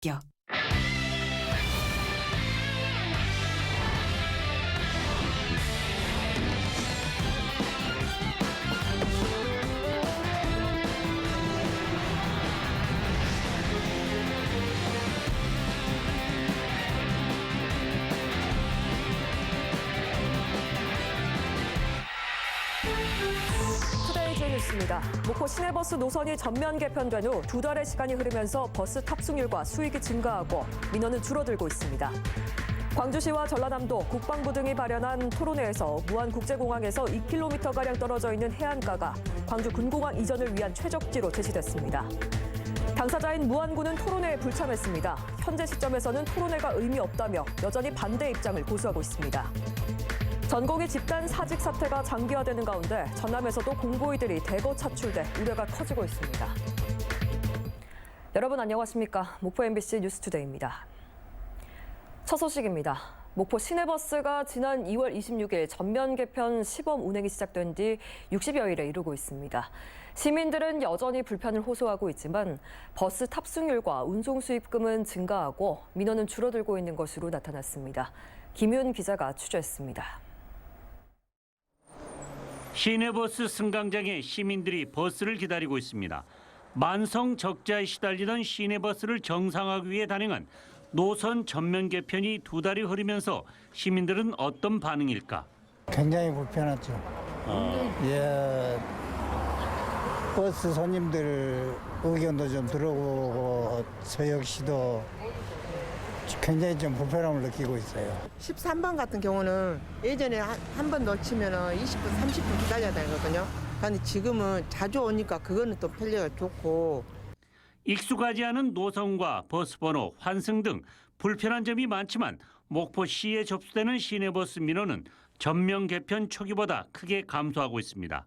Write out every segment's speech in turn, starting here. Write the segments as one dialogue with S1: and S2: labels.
S1: 합격.
S2: 투데이 뉴스입니다. 목포 시내버스 노선이 전면 개편된 후 2달의 시간이 흐르면서 버스 탑승률과 수익이 증가하고 민원은 줄어들고 있습니다. 광주시와 전라남도, 국방부 등이 발현한 토론회에서 무안국제공항에서 2km가량 떨어져 있는 해안가가 광주 군공항 이전을 위한 최적지로 제시됐습니다. 당사자인 무안군은 토론회에 불참했습니다. 현재 시점에서는 토론회가 의미 없다며 여전히 반대 입장을 고수하고 있습니다. 전공의 집단 사직 사태가 장기화되는 가운데 전남에서도 공보위들이 대거 차출돼 우려가 커지고 있습니다. 여러분 안녕하십니까? 목포 MBC 뉴스투데이입니다. 첫 소식입니다. 목포 시내버스가 지난 2월 26일 전면 개편 시범 운행이 시작된 뒤 60여일에 이르고 있습니다. 시민들은 여전히 불편을 호소하고 있지만 버스 탑승률과 운송 수입금은 증가하고 민원은 줄어들고 있는 것으로 나타났습니다. 김윤 기자가 취재했습니다.
S3: 시내버스 승강장에 시민들이 버스를 기다리고 있습니다. 만성 적자에 시달리던 시내버스를 정상화하기 위해 단행한 노선 전면 개편이 2달이 흐르면서 시민들은 어떤 반응일까?
S4: 굉장히 불편하죠. 예, 버스 손님들 의견도 좀 들어보고 저 역시도 굉장히 좀 불편함을 느끼고 있어요.
S5: 13번 같은 경우는 예전에 한 번 놓치면 20분, 30분 기다려야 되거든요. 근데 지금은 자주 오니까 그거는 또 편리가 좋고.
S3: 익숙하지 않은 노선과 버스 번호, 환승 등 불편한 점이 많지만 목포시에 접수되는 시내버스 민원은 전면 개편 초기보다 크게 감소하고 있습니다.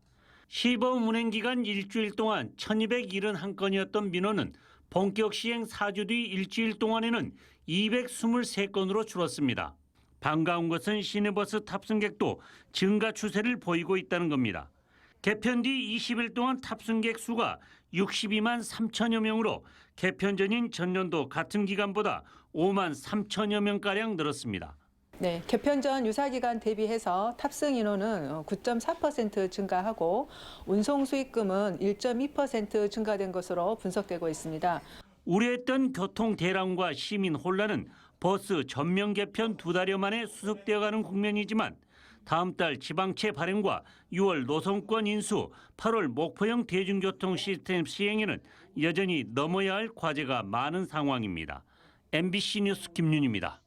S3: 시범 운행 기간 일주일 동안 1271건이었던 민원은 본격 시행 4주 뒤 일주일 동안에는 223건으로 줄었습니다. 반가운 것은 시내버스 탑승객도 증가 추세를 보이고 있다는 겁니다. 개편 뒤 20일 동안 탑승객 수가 62만 3천여 명으로 개편 전인 전년도 같은 기간보다 5만 3천여 명가량 늘었습니다.
S6: 네, 개편 전 유사 기간 대비해서 탑승 인원은 9.4% 증가하고 운송 수익금은 1.2% 증가된 것으로 분석되고 있습니다.
S3: 우려했던 교통 대란과 시민 혼란은 버스 전면 개편 2달여 만에 수습되어가는 국면이지만 다음 달 지방채 발행과 6월 노선권 인수, 8월 목포형 대중교통 시스템 시행에는 여전히 넘어야 할 과제가 많은 상황입니다. MBC 뉴스 김윤입니다.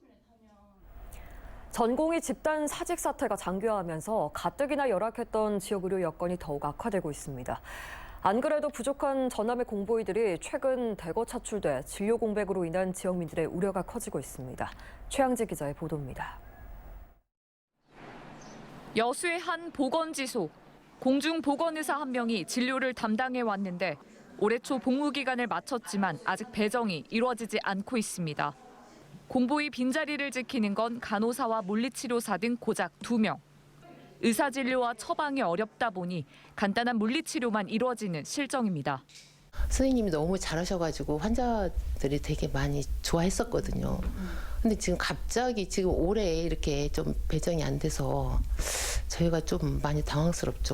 S2: 전공의 집단 사직 사태가 장기화하면서 가뜩이나 열악했던 지역 의료 여건이 더욱 악화되고 있습니다. 안 그래도 부족한 전남의 공보위들이 최근 대거 차출돼 진료 공백으로 인한 지역민들의 우려가 커지고 있습니다. 최양지 기자의 보도입니다.
S7: 여수의 한 보건지소. 공중보건의사 한 명이 진료를 담당해 왔는데 올해 초 복무 기간을 마쳤지만 아직 배정이 이루어지지 않고 있습니다. 공보위 빈자리를 지키는 건 간호사와 물리치료사 등 고작 2명. 의사진료와 처방이 어렵다 보니 간단한 물리치료만 이루어지는 실정입니다.
S8: 선생님이 너무 잘하셔가지고 환자들이 되게 많이 좋아했었거든요. 근데 지금 갑자기 지금 올해 이렇게 좀 배정이 안 돼서 저희가 좀 많이 당황스럽죠.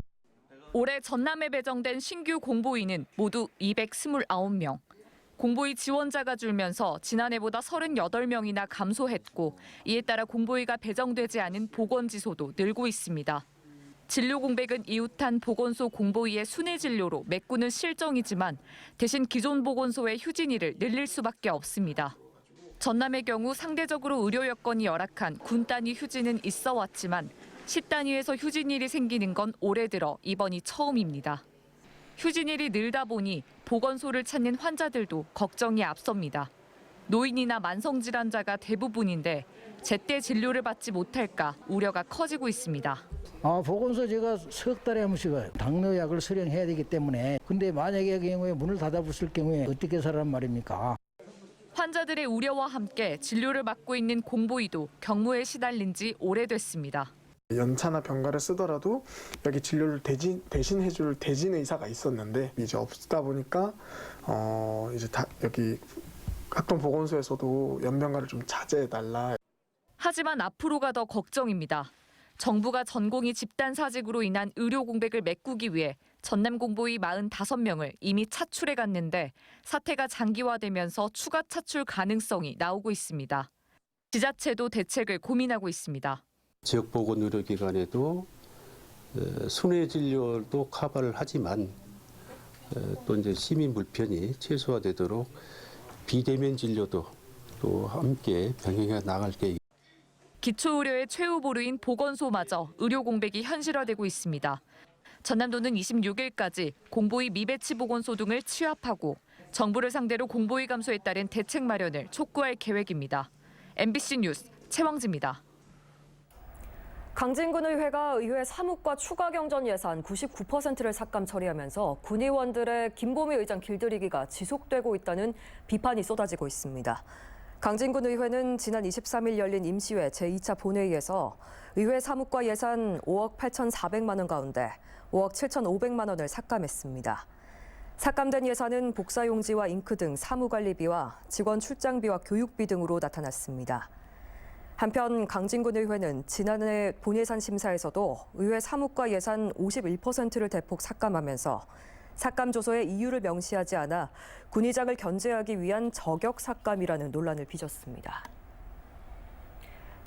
S7: 올해 전남에 배정된 신규 공보위는 모두 229명. 공보위 지원자가 줄면서 지난해보다 38명이나 감소했고 이에 따라 공보위가 배정되지 않은 보건지소도 늘고 있습니다. 진료 공백은 이웃한 보건소 공보위의 순회 진료로 메꾸는 실정이지만 대신 기존 보건소의 휴진일을 늘릴 수밖에 없습니다. 전남의 경우 상대적으로 의료 여건이 열악한 군 단위 휴진은 있어 왔지만 시 단위에서 휴진일이 생기는 건 올해 들어 이번이 처음입니다. 휴진일이 늘다 보니 보건소를 찾는 환자들도 걱정이 앞섭니다. 노인이나 만성질환자가 대부분인데 제때 진료를 받지 못할까 우려가 커지고 있습니다.
S9: 보건소 제가 석 달에 한 번씩 가요. 당뇨약을 수령해야 되기 때문에. 근데 만약에 그 경우에 문을 닫아붙을 경우에 어떻게 살란 말입니까?
S7: 환자들의 우려와 함께 진료를 맡고 있는 공보위도 경무에 시달린 지 오래됐습니다.
S10: 연차나 병가를 쓰더라도 여기 진료를 대신해줄 대진 의사가 있었는데 이제 없다 보니까 이제 여기 각종 보건소에서도 연명가를 좀 자제해달라.
S7: 하지만 앞으로가 더 걱정입니다. 정부가 전공의 집단 사직으로 인한 의료 공백을 메꾸기 위해 전남 공보의 45명을 이미 차출해 갔는데 사태가 장기화되면서 추가 차출 가능성이 나오고 있습니다. 지자체도 대책을 고민하고 있습니다.
S1: 지역보건의료기관에도 순회 진료도 커버를 하지만 또 이제 시민 불편이 최소화되도록 비대면 진료도 또 함께 병행해 나갈 계획.
S7: 기초의료의 최후 보루인 보건소마저 의료 공백이 현실화되고 있습니다. 전남도는 26일까지 공보의 미배치 보건소 등을 취합하고 정부를 상대로 공보의 감소에 따른 대책 마련을 촉구할 계획입니다. MBC 뉴스 최왕지입니다.
S2: 강진군의회가 의회 사무과 추가 경전 예산 99%를 삭감 처리하면서 군의원들의 김보미 의장 길들이기가 지속되고 있다는 비판이 쏟아지고 있습니다. 강진군 의회는 지난 23일 열린 임시회 제2차 본회의에서 의회 사무과 예산 5억 8,400만 원 가운데 5억 7,500만 원을 삭감했습니다. 삭감된 예산은 복사용지와 잉크 등 사무관리비와 직원 출장비와 교육비 등으로 나타났습니다. 한편 강진군 의회는 지난해 본예산 심사에서도 의회 사무과 예산 51%를 대폭 삭감하면서 삭감 조서에 이유를 명시하지 않아 군의장을 견제하기 위한 저격 삭감이라는 논란을 빚었습니다.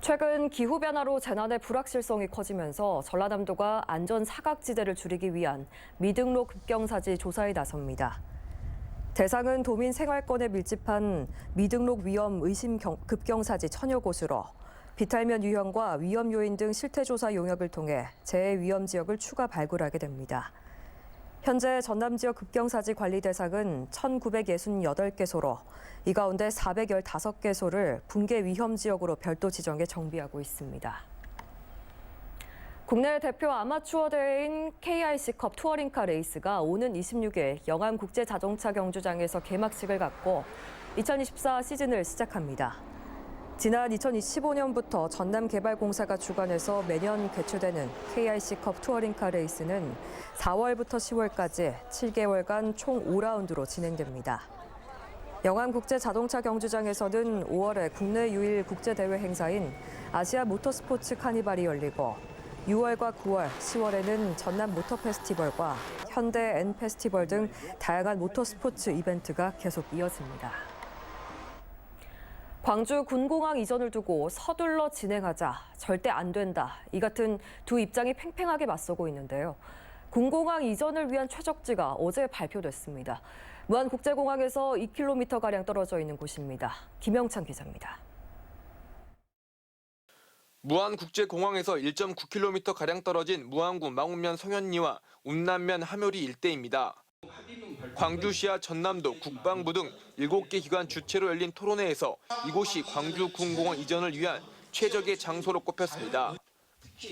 S2: 최근 기후변화로 재난의 불확실성이 커지면서 전라남도가 안전 사각지대를 줄이기 위한 미등록 급경사지 조사에 나섭니다. 대상은 도민 생활권에 밀집한 미등록 위험 의심 급경사지 1000여 곳으로 비탈면 유형과 위험 요인 등 실태조사 용역을 통해 재해 위험 지역을 추가 발굴하게 됩니다. 현재 전남 지역 급경사지 관리 대상은 1,968개소로 이 가운데 415개소를 붕괴 위험 지역으로 별도 지정해 정비하고 있습니다. 국내 대표 아마추어 대회인 KIC컵 투어링카 레이스가 오는 26일 영암국제자동차 경주장에서 개막식을 갖고 2024 시즌을 시작합니다. 지난 2015년부터 전남개발공사가 주관해서 매년 개최되는 KIC컵 투어링카 레이스는 4월부터 10월까지 7개월간 총 5라운드로 진행됩니다. 영암국제자동차 경주장에서는 5월에 국내 유일 국제대회 행사인 아시아 모터스포츠 카니발이 열리고 6월과 9월, 10월에는 전남 모터 페스티벌과 현대 N 페스티벌 등 다양한 모터스포츠 이벤트가 계속 이어집니다. 광주 군공항 이전을 두고 서둘러 진행하자, 절대 안 된다. 이 같은 두 입장이 팽팽하게 맞서고 있는데요. 군공항 이전을 위한 최적지가 어제 발표됐습니다. 무안국제공항에서 2km가량 떨어져 있는 곳입니다. 김영찬 기자입니다.
S11: 무안국제공항에서 1.9km가량 떨어진 무안구 망운면 성현리와 운남면 함요리 일대입니다. 광주시와 전남도, 국방부 등 7개 기관 주최로 열린 토론회에서 이곳이 광주 군공항 이전을 위한 최적의 장소로 꼽혔습니다.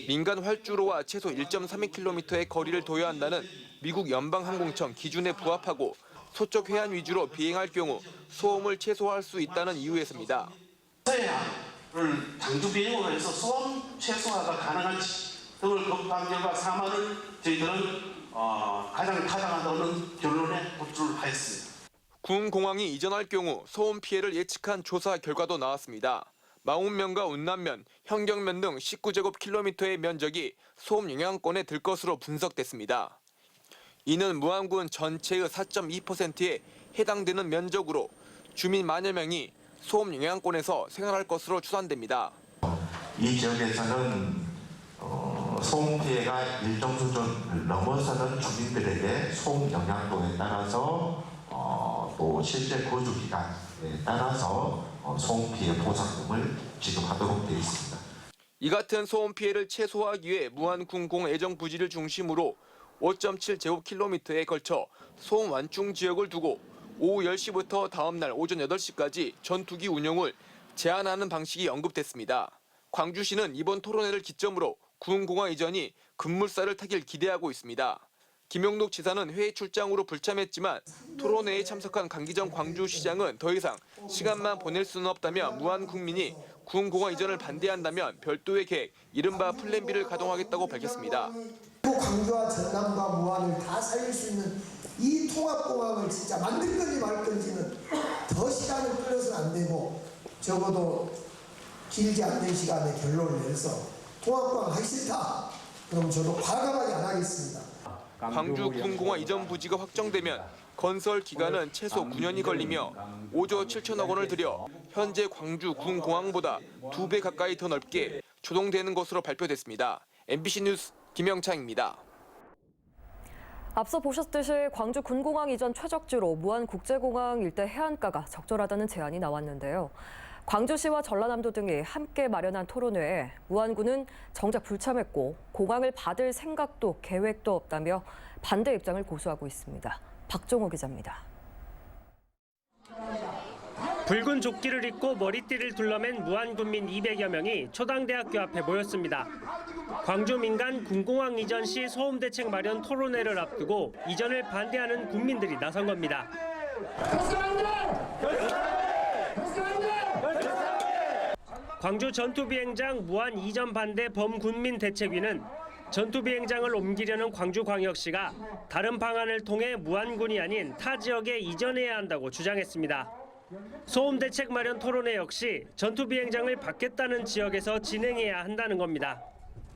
S11: 민간 활주로와 최소 1.32km의 거리를 둬야 한다는 미국 연방항공청 기준에 부합하고 서쪽 해안 위주로 비행할 경우 소음을 최소화할 수 있다는 이유에서입니다.
S12: 서해안을 장주 비행으로 해서 소음 최소화가 가능할지 등을 검토한 결과 사망을 저희들은 가장 타당하다는 결론에 도출하였습니다.
S11: 군공항이 이전할 경우 소음 피해를 예측한 조사 결과도 나왔습니다. 망운면과 운남면, 현경면 등 19제곱킬로미터의 면적이 소음 영향권에 들 것으로 분석됐습니다. 이는 무안군 전체의 4.2%에 해당되는 면적으로 주민 만여 명이 소음 영향권에서 생활할 것으로 추산됩니다.
S13: 이 지역에서는 소음 피해가 일정 수준을 넘어서는 주민들에게 소음 영향도에 따라서 또 실제 거주 기간에 따라서 소음 피해 보상금을 지급하도록 되어 있습니다.
S11: 이 같은 소음 피해를 최소화하기 위해 무안군공 애정 부지를 중심으로 5.7제곱킬로미터에 걸쳐 소음 완충 지역을 두고 오후 10시부터 다음 날 오전 8시까지 전투기 운영을 제한하는 방식이 언급됐습니다. 광주시는 이번 토론회를 기점으로 군공항 이전이 급물살을 타길 기대하고 있습니다. 김용록 지사는 회의 출장으로 불참했지만 토론회에 참석한 강기정 광주시장은 더 이상 시간만 보낼 수는 없다며 무안 국민이 군공항 이전을 반대한다면 별도의 계획, 이른바 플랜 B를 가동하겠다고 밝혔습니다.
S14: 광주와 전남과 무안을 다 살릴 수 있는 이 통합공항을 진짜 만들 건지 말 건지는 더 시간을 끌어서는 안 되고 적어도 길지 않는 시간에 결론을 내서 통합공항 하기 싫다. 그럼 저도 과감하게 안 하겠습니다.
S11: 광주 군공항 이전 부지가 확정되면 건설 기간은 최소 9년이 걸리며 5조 7천억 원을 들여 현재 광주 군공항보다 2배 가까이 더 넓게 조성되는 것으로 발표됐습니다. MBC 뉴스 김영창입니다.
S2: 앞서 보셨듯이 광주 군공항 이전 최적지로 무안국제공항 일대 해안가가 적절하다는 제안이 나왔는데요. 광주시와 전라남도 등이 함께 마련한 토론회에 무안군은 정작 불참했고 공항을 받을 생각도 계획도 없다며 반대 입장을 고수하고 있습니다. 박종호 기자입니다.
S15: 붉은 조끼를 입고 머리띠를 둘러맨 무안군민 200여 명이 초당대학교 앞에 모였습니다. 광주 민간 군공항 이전 시 소음 대책 마련 토론회를 앞두고 이전을 반대하는 군민들이 나선 겁니다. 광주 전투비행장 무안 이전 반대 범군민 대책위는 전투비행장을 옮기려는 광주광역시가 다른 방안을 통해 무안군이 아닌 타 지역에 이전해야 한다고 주장했습니다. 소음 대책 마련 토론회 역시 전투비행장을 받겠다는 지역에서 진행해야 한다는 겁니다.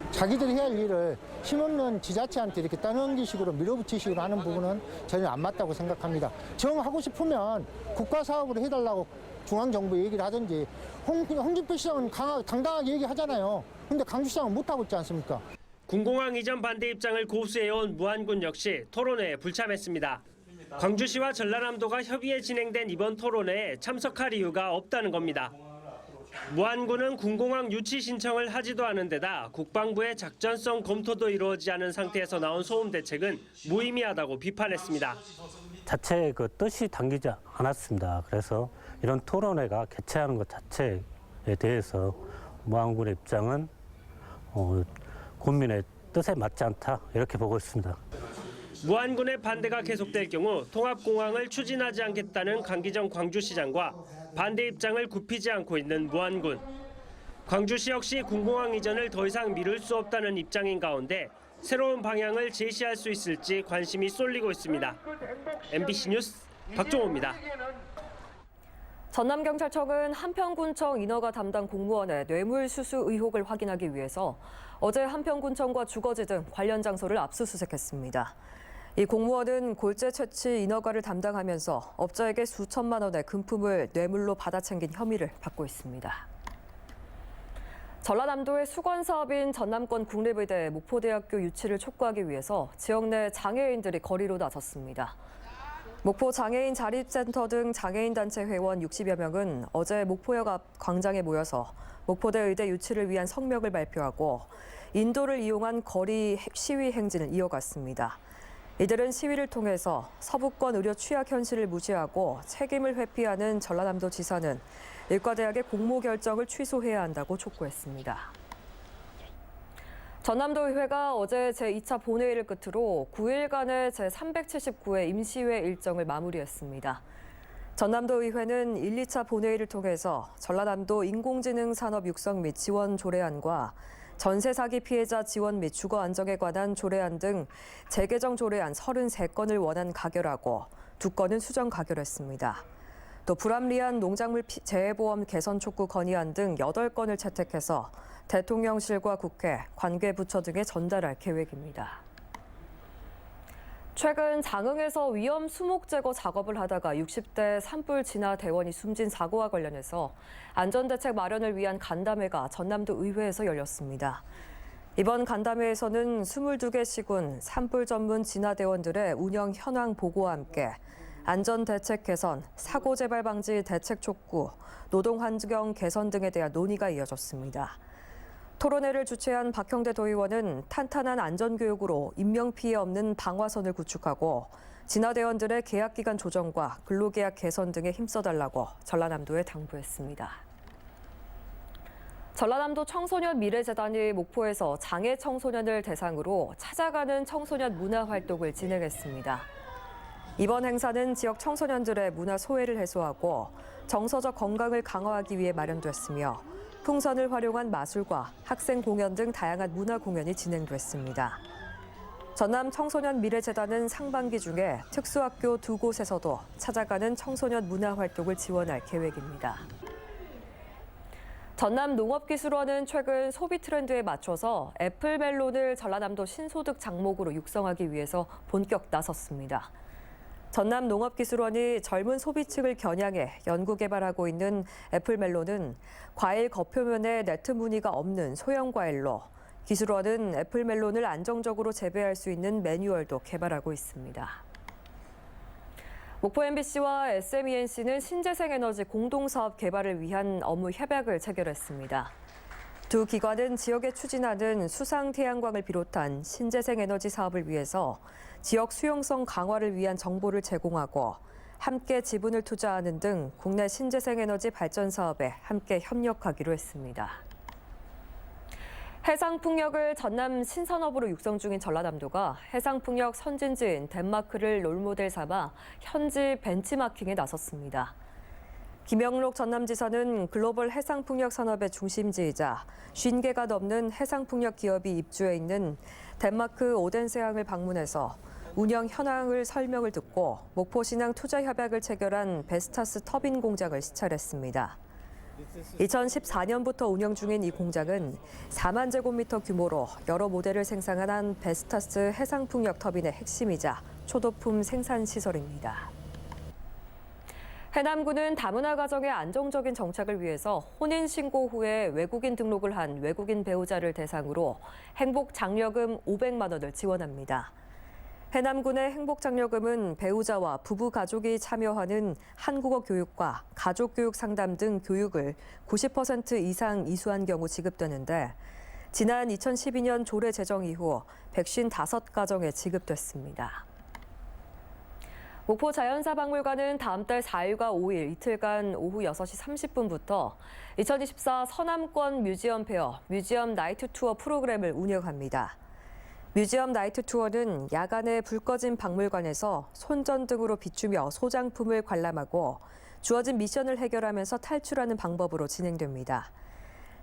S16: 자기들이 해야 할 일을 힘없는 지자체한테 이렇게 떠넘기식으로 밀어붙이식으로 하는 부분은 전혀 안 맞다고 생각합니다. 정하고 싶으면 국가 사업으로 해달라고 중앙정부에 얘기를 하든지 홍준표 시장은 당당하게 얘기하잖아요. 근데 강주시장은 못하고 있지 않습니까?
S15: 군공항 이전 반대 입장을 고수해온 무안군 역시 토론회에 불참했습니다. 광주시와 전라남도가 협의해 진행된 이번 토론회에 참석할 이유가 없다는 겁니다. 무안군은 군공항 유치 신청을 하지도 않은 데다 국방부의 작전성 검토도 이루어지지 않은 상태에서 나온 소음 대책은 무의미하다고 비판했습니다.
S17: 자체의 그 뜻이 담기지 않았습니다. 그래서 이런 토론회가 개최하는 것 자체에 대해서 무안군의 입장은 군민의 뜻에 맞지 않다 이렇게 보고 있습니다.
S15: 무안군의 반대가 계속될 경우 통합공항을 추진하지 않겠다는 강기정 광주시장과 반대 입장을 굽히지 않고 있는 무안군. 광주시 역시 군공항 이전을 더 이상 미룰 수 없다는 입장인 가운데 새로운 방향을 제시할 수 있을지 관심이 쏠리고 있습니다. MBC 뉴스 박종호입니다.
S2: 전남경찰청은 한평군청 인허가 담당 공무원의 뇌물수수 의혹을 확인하기 위해서 어제 한평군청과 주거지 등 관련 장소를 압수수색했습니다. 이 공무원은 골재 채취 인허가를 담당하면서 업자에게 수천만 원의 금품을 뇌물로 받아챙긴 혐의를 받고 있습니다. 전라남도의 수건사업인 전남권 국립의대 목포대학교 유치를 촉구하기 위해서 지역 내 장애인들이 거리로 나섰습니다. 목포 장애인 자립센터 등 장애인 단체 회원 60여 명은 어제 목포역 앞 광장에 모여서 목포대 의대 유치를 위한 성명을 발표하고 인도를 이용한 거리 시위 행진을 이어갔습니다. 이들은 시위를 통해서 서부권 의료 취약 현실을 무시하고 책임을 회피하는 전라남도 지사는 의과대학의 공모 결정을 취소해야 한다고 촉구했습니다. 전남도의회가 어제 제2차 본회의를 끝으로 9일간의 제379회 임시회 일정을 마무리했습니다. 전남도의회는 1, 2차 본회의를 통해서 전라남도 인공지능 산업 육성 및 지원 조례안과 전세 사기 피해자 지원 및 주거 안정에 관한 조례안 등 재개정 조례안 33건을 원안 가결하고 2건은 수정 가결했습니다. 또 불합리한 농작물 재해보험 개선 촉구 건의안 등 8건을 채택해서 대통령실과 국회, 관계부처 등에 전달할 계획입니다. 최근 장흥에서 위험 수목 제거 작업을 하다가 60대 산불 진화 대원이 숨진 사고와 관련해서 안전대책 마련을 위한 간담회가 전남도 의회에서 열렸습니다. 이번 간담회에서는 22개 시군 산불 전문 진화 대원들의 운영 현황 보고와 함께 안전대책 개선, 사고 재발 방지 대책 촉구, 노동 환경 개선 등에 대한 논의가 이어졌습니다. 토론회를 주최한 박형대 도의원은 탄탄한 안전교육으로 인명피해 없는 방화선을 구축하고 진화대원들의 계약기간 조정과 근로계약 개선 등에 힘써달라고 전라남도에 당부했습니다. 전라남도 청소년 미래재단이 목포에서 장애 청소년을 대상으로 찾아가는 청소년 문화활동을 진행했습니다. 이번 행사는 지역 청소년들의 문화 소외를 해소하고 정서적 건강을 강화하기 위해 마련됐으며 풍선을 활용한 마술과 학생 공연 등 다양한 문화 공연이 진행됐습니다. 전남 청소년 미래재단은 상반기 중에 특수학교 2곳에서도 찾아가는 청소년 문화활동을 지원할 계획입니다. 전남 농업기술원은 최근 소비 트렌드에 맞춰서 애플 멜론을 전라남도 신소득 작목으로 육성하기 위해서 본격 나섰습니다. 전남 농업기술원이 젊은 소비층을 겨냥해 연구 개발하고 있는 애플 멜론은 과일 겉표면에 네트 무늬가 없는 소형 과일로 기술원은 애플 멜론을 안정적으로 재배할 수 있는 매뉴얼도 개발하고 있습니다. 목포 MBC와 SMENC는 신재생에너지 공동사업 개발을 위한 업무 협약을 체결했습니다. 두 기관은 지역에 추진하는 수상 태양광을 비롯한 신재생에너지 사업을 위해서 지역 수용성 강화를 위한 정보를 제공하고 함께 지분을 투자하는 등 국내 신재생에너지 발전 사업에 함께 협력하기로 했습니다. 해상풍력을 전남 신산업으로 육성 중인 전라남도가 해상풍력 선진지인 덴마크를 롤모델 삼아 현지 벤치마킹에 나섰습니다. 김영록 전남지사는 글로벌 해상풍력 산업의 중심지이자 50개가 넘는 해상풍력 기업이 입주해 있는 덴마크 오덴세항을 방문해서 운영 현황을 설명을 듣고 목포신항 투자협약을 체결한 베스타스 터빈 공장을 시찰했습니다. 2014년부터 운영 중인 이 공장은 4만 제곱미터 규모로 여러 모델을 생산한 베스타스 해상풍력 터빈의 핵심이자 초도품 생산 시설입니다. 해남군은 다문화 가정의 안정적인 정착을 위해서 혼인신고 후에 외국인 등록을 한 외국인 배우자를 대상으로 행복장려금 500만 원을 지원합니다. 해남군의 행복장려금은 배우자와 부부 가족이 참여하는 한국어 교육과 가족교육 상담 등 교육을 90% 이상 이수한 경우 지급되는데 지난 2012년 조례 제정 이후 155가정에 지급됐습니다. 목포 자연사박물관은 다음 달 4일과 5일 이틀간 오후 6시 30분부터 2024 서남권 뮤지엄 페어 뮤지엄 나이트 투어 프로그램을 운영합니다. 뮤지엄 나이트 투어는 야간에 불 꺼진 박물관에서 손전등으로 비추며 소장품을 관람하고 주어진 미션을 해결하면서 탈출하는 방법으로 진행됩니다.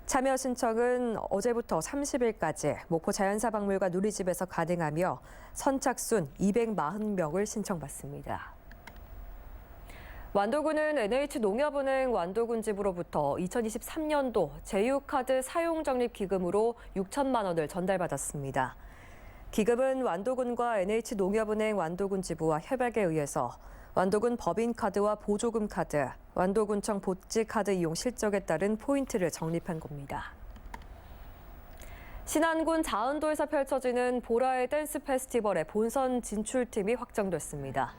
S2: 참여 신청은 어제부터 30일까지 목포 자연사박물관 누리집에서 가능하며 선착순 240명을 신청받습니다. 완도군은 NH농협은행 완도군지부로부터 2023년도 제휴카드 사용적립기금으로 6천만 원을 전달받았습니다. 기금은 완도군과 NH농협은행 완도군지부와 협약에 의해서 완도군 법인카드와 보조금 카드, 완도군청 복지카드 이용 실적에 따른 포인트를 적립한 겁니다. 신안군 자은도에서 펼쳐지는 보라의 댄스 페스티벌의 본선 진출팀이 확정됐습니다.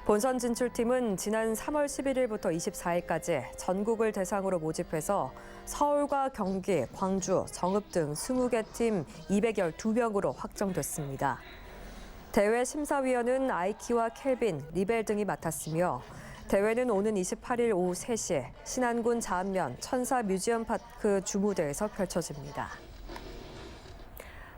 S2: 본선 진출팀은 지난 3월 11일부터 24일까지 전국을 대상으로 모집해서 서울과 경기, 광주, 정읍 등 20개 팀 212명으로 확정됐습니다. 대회 심사위원은 아이키와 켈빈, 리벨 등이 맡았으며 대회는 오는 28일 오후 3시 신안군 자안면 천사 뮤지엄 파크 주무대에서 펼쳐집니다.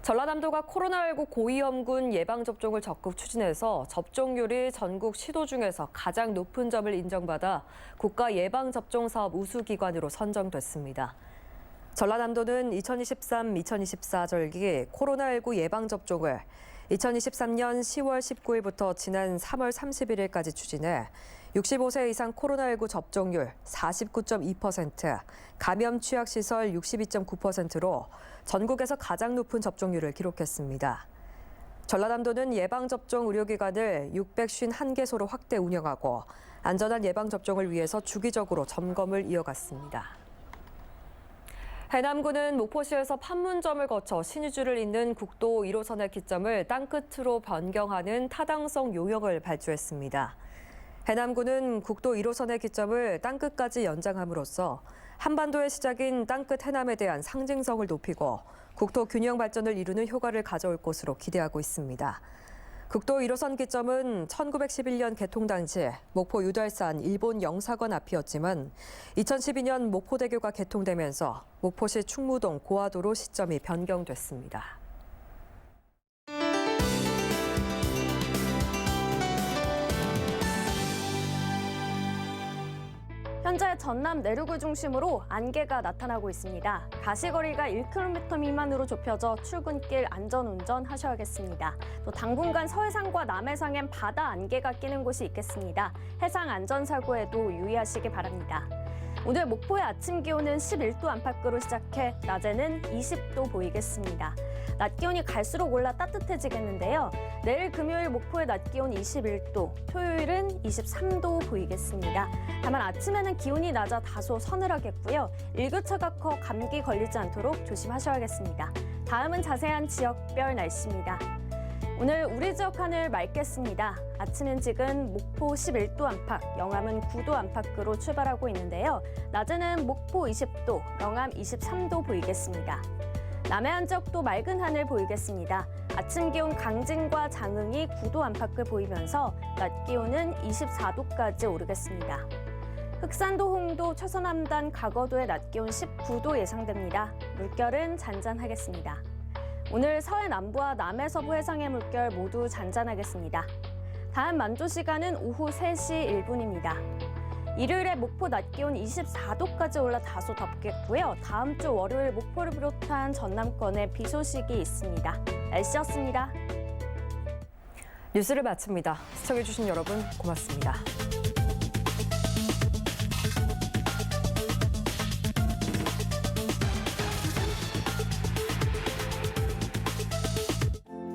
S2: 전라남도가 코로나19 고위험군 예방접종을 적극 추진해서 접종률이 전국 시도 중에서 가장 높은 점을 인정받아 국가 예방접종사업 우수기관으로 선정됐습니다. 전라남도는 2023-2024 절기 코로나19 예방접종을 2023년 10월 19일부터 지난 3월 31일까지 추진해 65세 이상 코로나19 접종률 49.2%, 감염 취약시설 62.9%로 전국에서 가장 높은 접종률을 기록했습니다. 전라남도는 예방접종 의료기관을 651개소로 확대 운영하고 안전한 예방접종을 위해서 주기적으로 점검을 이어갔습니다. 해남군은 목포시에서 판문점을 거쳐 신의주를 잇는 국도 1호선의 기점을 땅끝으로 변경하는 타당성 요역을 발주했습니다. 해남군은 국도 1호선의 기점을 땅끝까지 연장함으로써 한반도의 시작인 땅끝 해남에 대한 상징성을 높이고 국토 균형 발전을 이루는 효과를 가져올 것으로 기대하고 있습니다. 국도 1호선 기점은 1911년 개통 당시 목포 유달산 일본 영사관 앞이었지만 2012년 목포대교가 개통되면서 목포시 충무동 고화도로 시점이 변경됐습니다.
S18: 현재 전남 내륙을 중심으로 안개가 나타나고 있습니다. 가시거리가 1km 미만으로 좁혀져 출근길 안전운전 하셔야겠습니다. 또 당분간 서해상과 남해상엔 바다 안개가 끼는 곳이 있겠습니다. 해상 안전사고에도 유의하시기 바랍니다. 오늘 목포의 아침 기온은 11도 안팎으로 시작해 낮에는 20도 보이겠습니다. 낮 기온이 갈수록 올라 따뜻해지겠는데요. 내일 금요일 목포의 낮 기온 21도, 토요일은 23도 보이겠습니다. 다만 아침에는 기온이 낮아 다소 서늘하겠고요. 일교차가 커 감기 걸리지 않도록 조심하셔야겠습니다. 다음은 자세한 지역별 날씨입니다. 오늘 우리 지역 하늘 맑겠습니다. 아침 일찍은 목포 11도 안팎, 영암은 9도 안팎으로 출발하고 있는데요. 낮에는 목포 20도, 영암 23도 보이겠습니다. 남해안 지역도 맑은 하늘 보이겠습니다. 아침 기온 강진과 장흥이 9도 안팎을 보이면서 낮 기온은 24도까지 오르겠습니다. 흑산도, 홍도, 최서남단, 가거도의 낮 기온 19도 예상됩니다. 물결은 잔잔하겠습니다. 오늘 서해 남부와 남해 서부 해상의 물결 모두 잔잔하겠습니다. 다음 만조 시간은 오후 3시 1분입니다. 일요일에 목포 낮 기온 24도까지 올라 다소 덥겠고요. 다음 주 월요일 목포를 비롯한 전남권에 비 소식이 있습니다. 날씨였습니다.
S2: 뉴스를 마칩니다. 시청해주신 여러분 고맙습니다.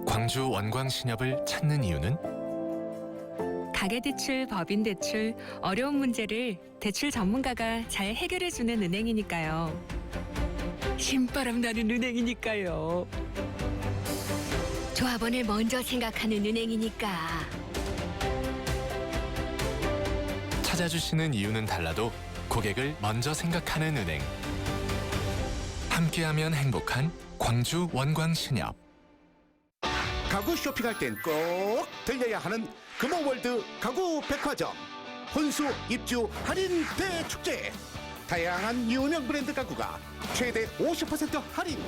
S19: 광주 원광신협을 찾는 이유는
S20: 가계대출, 법인대출, 어려운 문제를 대출 전문가가 잘 해결해주는 은행이니까요. 신바람 나는 은행이니까요. 조합원을 먼저 생각하는 은행이니까.
S19: 찾아주시는 이유는 달라도 고객을 먼저 생각하는 은행. 함께하면 행복한 광주 원광신협.
S21: 가구 쇼핑할 땐 꼭 들려야 하는 금호월드 가구 백화점 혼수 입주 할인 대축제. 다양한 유명 브랜드 가구가 최대 50% 할인.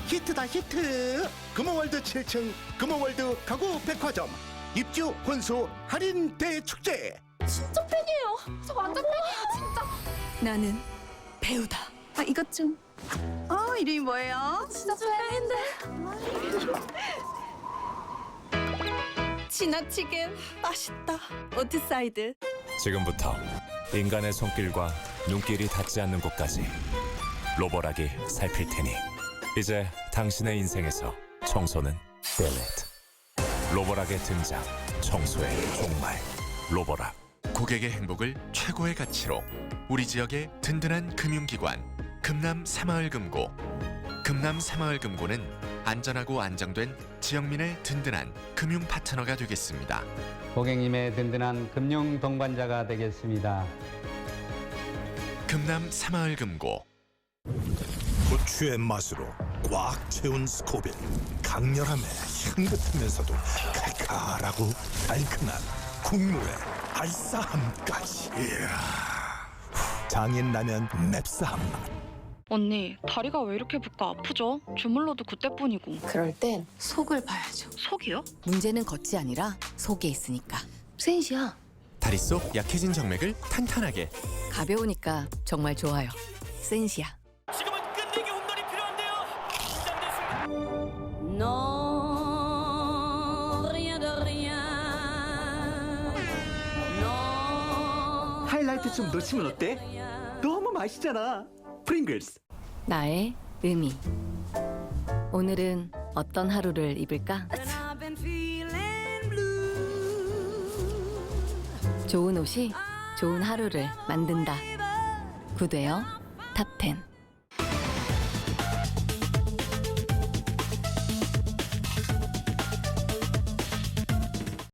S21: 히트다 히트. 금호월드 7층 금호월드 가구 백화점 입주 혼수 할인 대축제.
S22: 진짜 팬이에요. 저 완전 팬이에요, 진짜.
S20: 나는 배우다.
S22: 아, 이것 좀. 이름이 뭐예요? 진짜 팬인데. 지나치게 맛있다. 오트사이드.
S23: 지금부터 인간의 손길과 눈길이 닿지 않는 곳까지 로보락이 살필 테니 이제 당신의 인생에서 청소는 딜리트. 로보락의 등장, 청소의 종말. 로보락.
S19: 고객의 행복을 최고의 가치로 우리 지역의 든든한 금융기관 금남 새마을금고. 금남 새마을금고는 안전하고 안정된 지역민의 든든한 금융 파트너가 되겠습니다.
S24: 고객님의 든든한 금융 동반자가 되겠습니다.
S19: 금남 새마을금고.
S25: 고추의 맛으로 꽉 채운 스코빌. 강렬함에 향긋하면서도 칼칼하고 달큰한 국물의 알싸함까지. 장인 라면 맵싸함 맛.
S26: 언니, 다리가 왜 이렇게 붓고 아프죠? 주물러도 그때뿐이고.
S27: 그럴 땐 속을 봐야죠.
S26: 속이요?
S27: 문제는 겉이 아니라 속에 있으니까. 센시야.
S19: 다리 속 약해진 정맥을 탄탄하게.
S27: 가벼우니까 정말 좋아요. 센시야.
S28: 지금은 끝내기 홈런이 필요한데요.
S29: 하이라이트 좀 놓치면 어때? 너무 맛있잖아. 프링글스.
S27: 나의 의미. 오늘은 어떤 하루를 입을까? 좋은 옷이 좋은 하루를 만든다. 구대여 탑10.